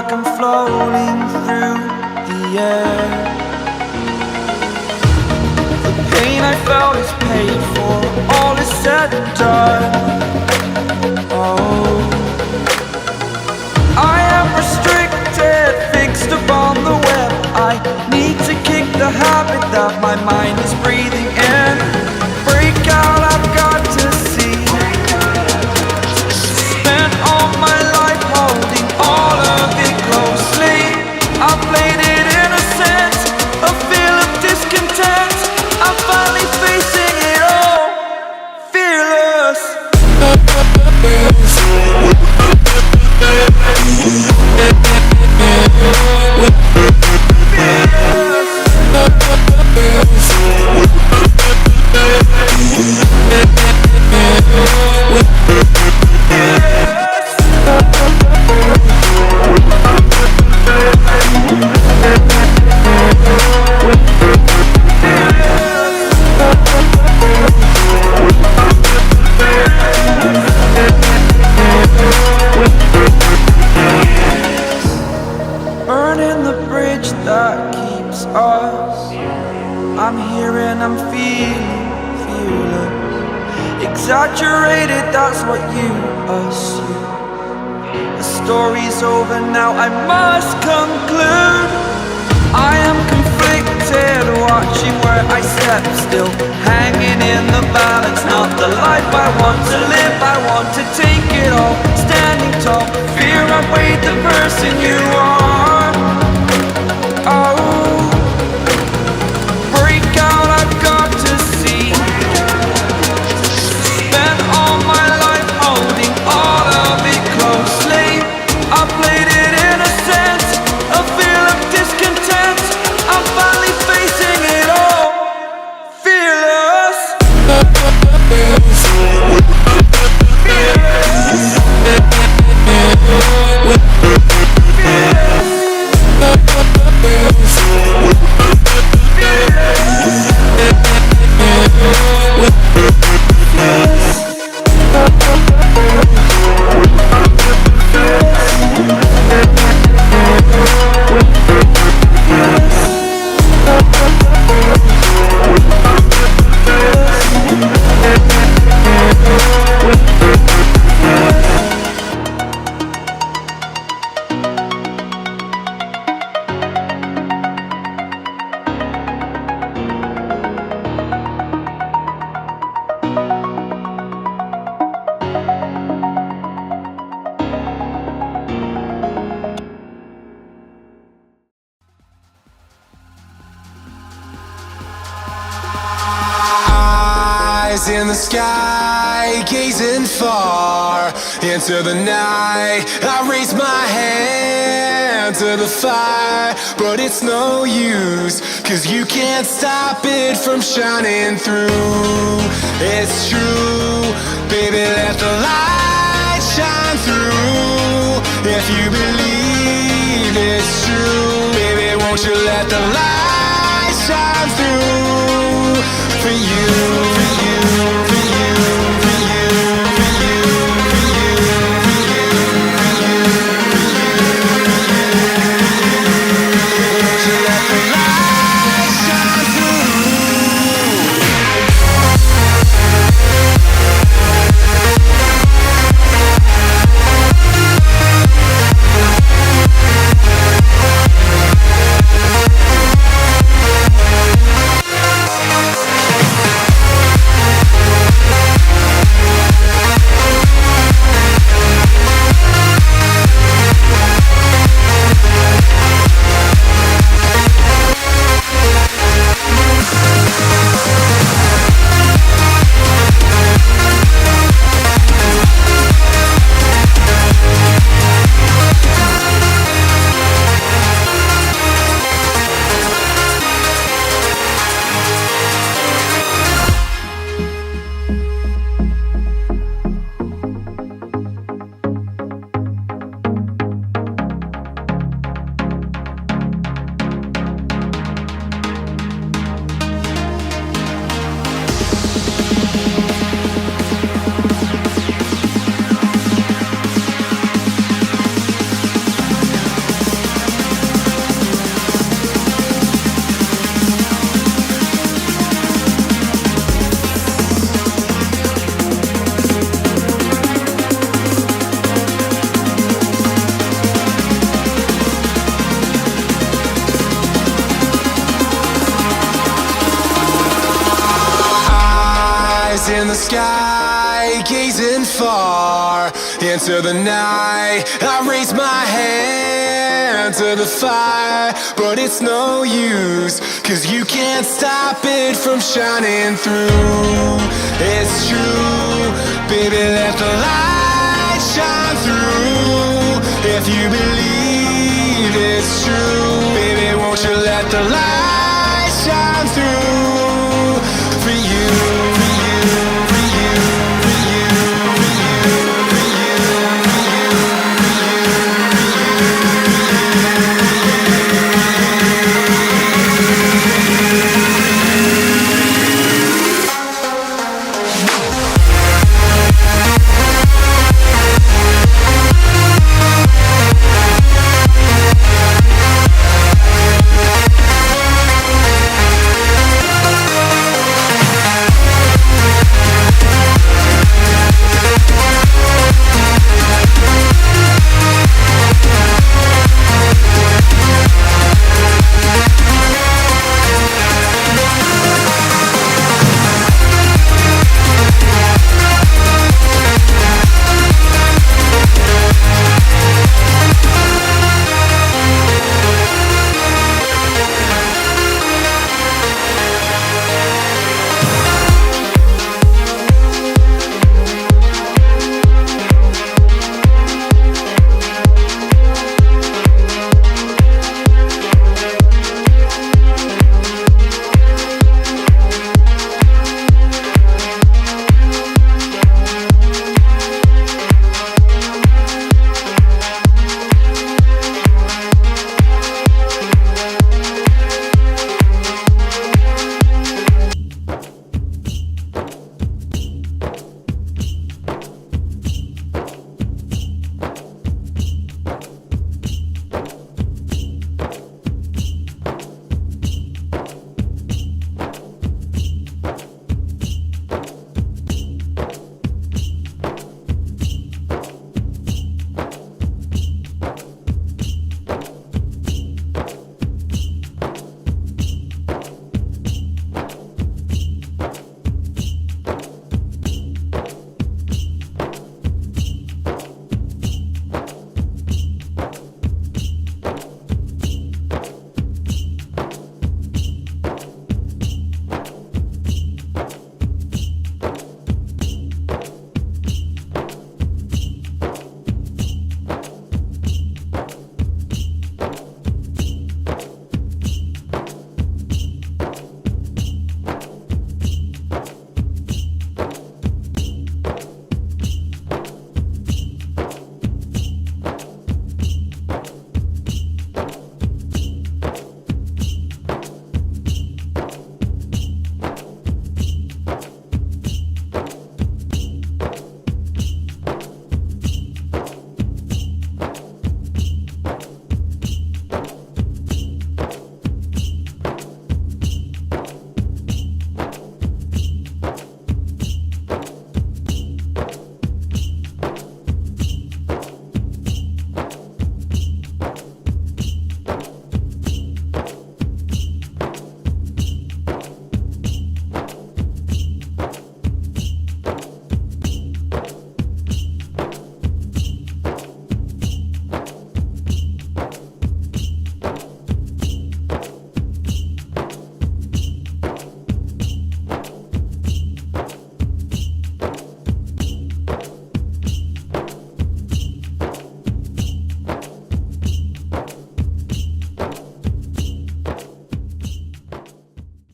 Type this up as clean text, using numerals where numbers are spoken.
like I'm floating through the air. The pain I felt is paid for, all is said and done. Oh, I am restricted, fixed upon the web. I need to kick the habit that my mind is breathing in. Break out, I've got to see. Spent all my life holding all of it closely. I played it innocent, a feel of discontent. I'm finally facing it all, fearless. Burning the bridge that keeps us. I'm here and I'm feeling fearless. Exaggerated, that's what you assume. The story's over now, I must conclude. I am conflicted, watching where I step still, hanging in the balance. Not the life I want to live, I want to take it all. Standing tall, fear I've weighed the person you are. Oh, break out, I've got to see. Spent all my life holding all of it closely. I played it innocent, a feel of discontent. I'm finally facing it all, fearless. In the sky, gazing far into the night, I raise my hand to the fire, but it's no use, 'cause you can't stop it from shining through. It's true, baby, let the light shine through. If you believe it's true, baby, won't you let the light shine through for you, for you, for you, for you, for you, for you, for you, for you, won't you let the light shine through? the sky, gazing far into the night. I raise my hand to the fire, but it's no use, 'cause you can't stop it from shining through. It's true, baby, let the light shine through. If you believe it's true, baby, won't you let the light